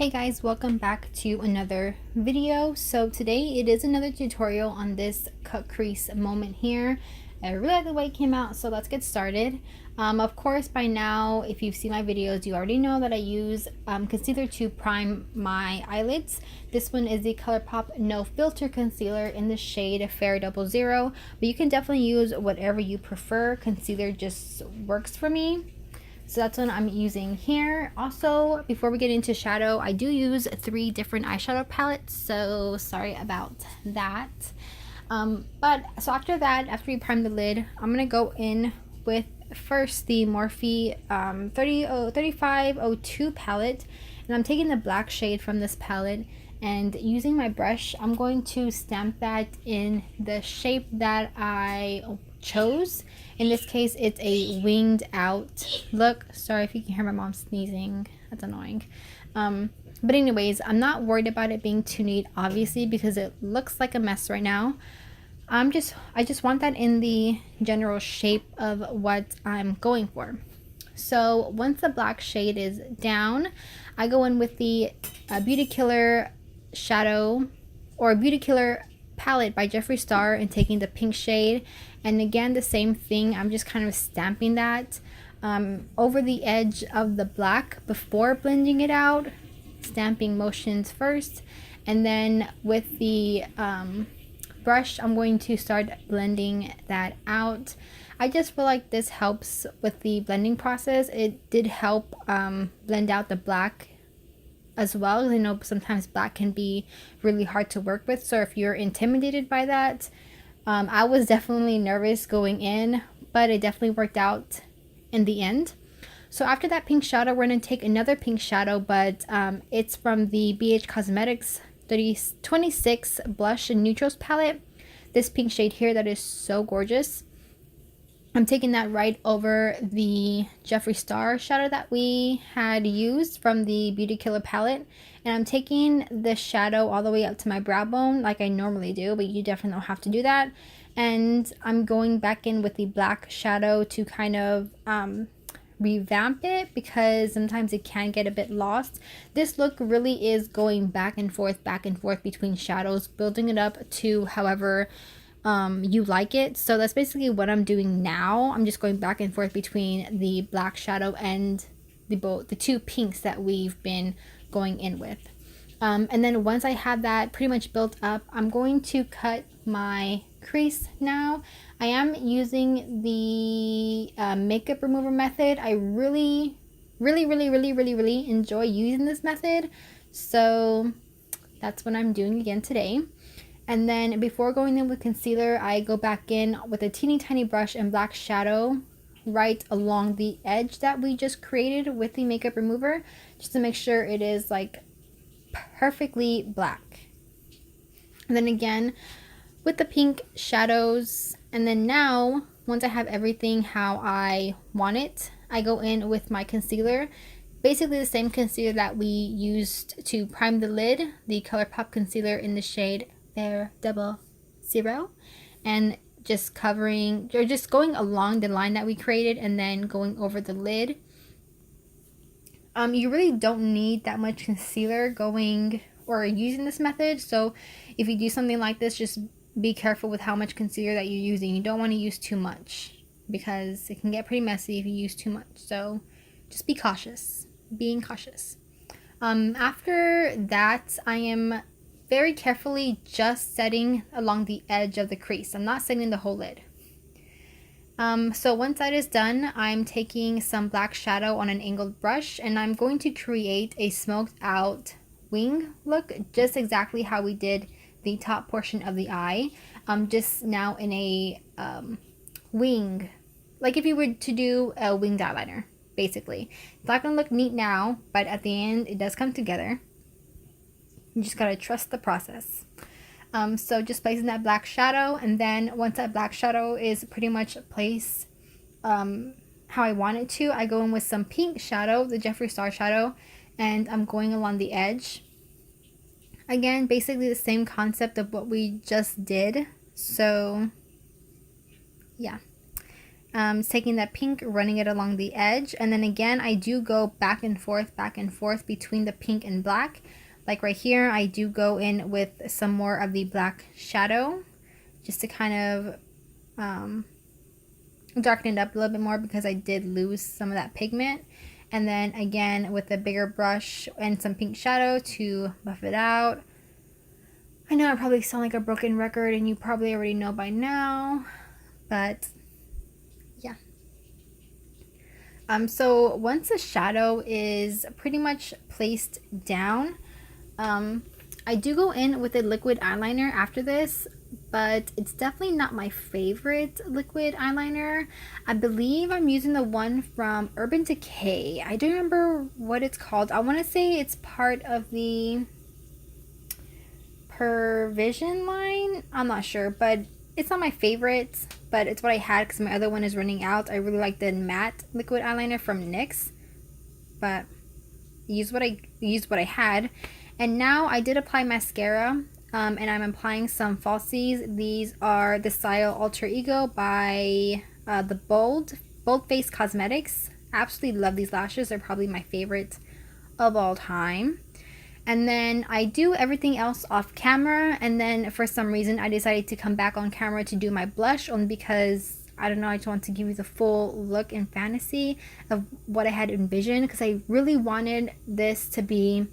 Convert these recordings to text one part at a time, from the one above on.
Hey guys, welcome back to another video. So today it is another tutorial on this cut crease moment here. I really like the way it came out, so let's get started. Of course, by now, if you've seen my videos, you already know that I use concealer to prime my eyelids. This one is the ColourPop No Filter Concealer in the shade Fair 00, but you can definitely use whatever you prefer. Concealer just works for me. So that's what I'm using here. Also, before we get into shadow, I do use 3 different eyeshadow palettes, so sorry about that. But so after that, after we prime the lid, I'm gonna go in with first the Morphe 3502 palette, and I'm taking the black shade from this palette, and using my brush, I'm going to stamp that in the shape that I chose. In this case, it's a winged out look. Sorry if you can hear my mom sneezing, that's annoying. But anyways, I'm not worried about it being too neat, obviously, because it looks like a mess right now. I just want that in the general shape of what I'm going for. So once the black shade is down, I go in with the Beauty Killer shadow or Beauty Killer palette by Jeffree Star and taking the pink shade, and again the same thing, I'm just kind of stamping that over the edge of the black before blending it out, stamping motions first, and then with the brush I'm going to start blending that out. I just feel like this helps with the blending process. It did help blend out the black as well. I know sometimes black can be really hard to work with, so if you're intimidated by that, I was definitely nervous going in, but it definitely worked out in the end. So after that pink shadow, we're going to take another pink shadow, but it's from the BH Cosmetics 26 Blush and Neutrals palette. This pink shade here that is so gorgeous. I'm taking that right over the Jeffree Star shadow that we had used from the Beauty Killer palette. And I'm taking the shadow all the way up to my brow bone like I normally do, but you definitely don't have to do that. And I'm going back in with the black shadow to kind of revamp it, because sometimes it can get a bit lost. This look really is going back and forth between shadows, building it up to however you like it. So that's basically what I'm doing now. I'm just going back and forth between the black shadow and the two pinks that we've been going in with. And then once I have that pretty much built up, I'm going to cut my crease now. I am using the makeup remover method. I really enjoy using this method, so that's what I'm doing again today. And then before going in with concealer, I go back in with a teeny tiny brush and black shadow right along the edge that we just created with the makeup remover, just to make sure it is like perfectly black. And then again with the pink shadows, and then now once I have everything how I want it, I go in with my concealer, basically the same concealer that we used to prime the lid, the ColourPop concealer in the shade Fair 00, and just covering or just going along the line that we created and then going over the lid. You really don't need that much concealer going or using this method, so if you do something like this, just be careful with how much concealer that you're using. You don't want to use too much because it can get pretty messy if you use too much, so just be cautious, being cautious. After that, I am very carefully just setting along the edge of the crease. I'm not setting the whole lid. So once that is done, I'm taking some black shadow on an angled brush, and I'm going to create a smoked out wing look, just exactly how we did the top portion of the eye. Just now in a wing, like if you were to do a winged eyeliner, basically. It's not gonna look neat now, but at the end it does come together. You just gotta trust the process. So just placing that black shadow, and then once that black shadow is pretty much placed how I want it to, I go in with some pink shadow, the Jeffree Star shadow, and I'm going along the edge. Again, basically the same concept of what we just did. So yeah. taking that pink, running it along the edge, and then again I do go back and forth between the pink and black. Like right here, I do go in with some more of the black shadow just to kind of darken it up a little bit more because I did lose some of that pigment. And then again with a bigger brush and some pink shadow to buff it out. I know I probably sound like a broken record and you probably already know by now, but yeah. So once the shadow is pretty much placed down, I do go in with a liquid eyeliner after this, but it's definitely not my favorite liquid eyeliner. I believe I'm using the one from Urban Decay. I don't remember what it's called. I want to say it's part of the Pervision line. I'm not sure, but it's not my favorite, but it's what I had because my other one is running out. I really like the matte liquid eyeliner from NYX, but use what I had. And now I did apply mascara, and I'm applying some falsies. These are the Style Alter Ego by the Bold Face Cosmetics. Absolutely love these lashes. They're probably my favorite of all time. And then I do everything else off camera, and then for some reason I decided to come back on camera to do my blush, only because I don't know, I just want to give you the full look and fantasy of what I had envisioned, because I really wanted this to be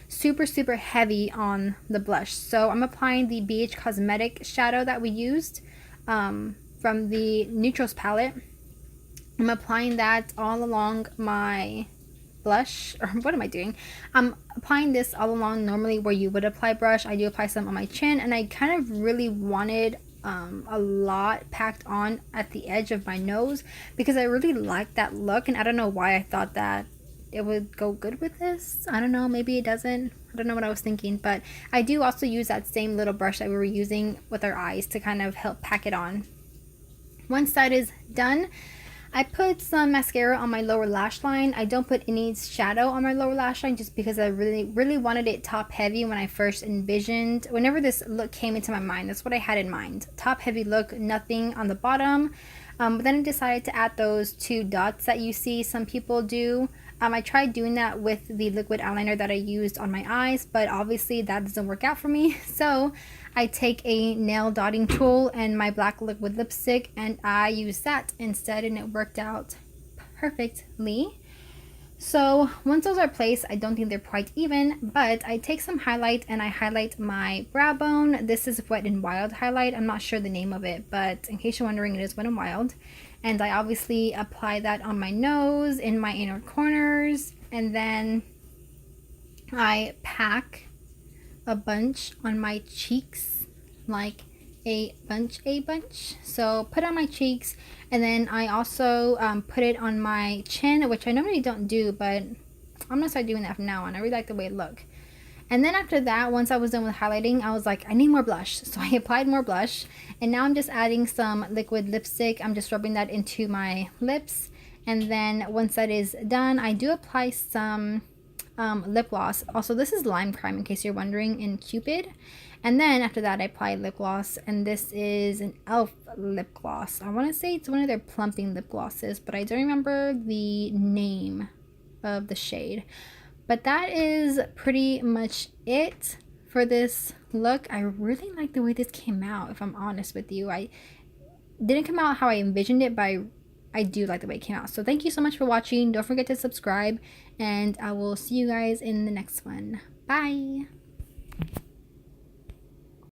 super heavy on the blush. So I'm applying the BH Cosmetic shadow that we used from the Neutrals palette. I'm applying that all along my blush, or what am I doing? I'm applying this all along normally where you would apply brush. I do apply some on my chin, and I kind of really wanted a lot packed on at the edge of my nose because I really like that look, and I don't know why I thought that it would go good with this. I don't know, maybe it doesn't. I don't know what I was thinking, but I do also use that same little brush that we were using with our eyes to kind of help pack it on. Once that is done, I put some mascara on my lower lash line. I don't put any shadow on my lower lash line just because I really wanted it top heavy when I first envisioned. Whenever this look came into my mind, that's what I had in mind. Top heavy look, nothing on the bottom. But then I decided to add those 2 dots that you see some people do. I tried doing that with the liquid eyeliner that I used on my eyes, but obviously that doesn't work out for me. So I take a nail dotting tool and my black liquid lipstick, and I use that instead, and it worked out perfectly. So once those are placed, I don't think they're quite even, but I take some highlight and I highlight my brow bone. This is Wet n Wild highlight. I'm not sure the name of it, but in case you're wondering, it is Wet n Wild. And I obviously apply that on my nose, in my inner corners, and then I pack a bunch on my cheeks, like a bunch. So put on my cheeks, and then I also put it on my chin, which I normally don't do, but I'm gonna start doing that from now on. I really like the way it looks. And then after that, once I was done with highlighting, I was like, I need more blush. So I applied more blush, and now I'm just adding some liquid lipstick. I'm just rubbing that into my lips. And then once that is done, I do apply some lip gloss. Also, this is Lime Crime, in case you're wondering, in Cupid. And then after that, I apply lip gloss, and this is an e.l.f. lip gloss. I want to say it's one of their plumping lip glosses, but I don't remember the name of the shade. But that is pretty much it for this look. I really like the way this came out, if I'm honest with you. I didn't come out how I envisioned it, but I do like the way it came out. So thank you so much for watching. Don't forget to subscribe, and I will see you guys in the next one. Bye!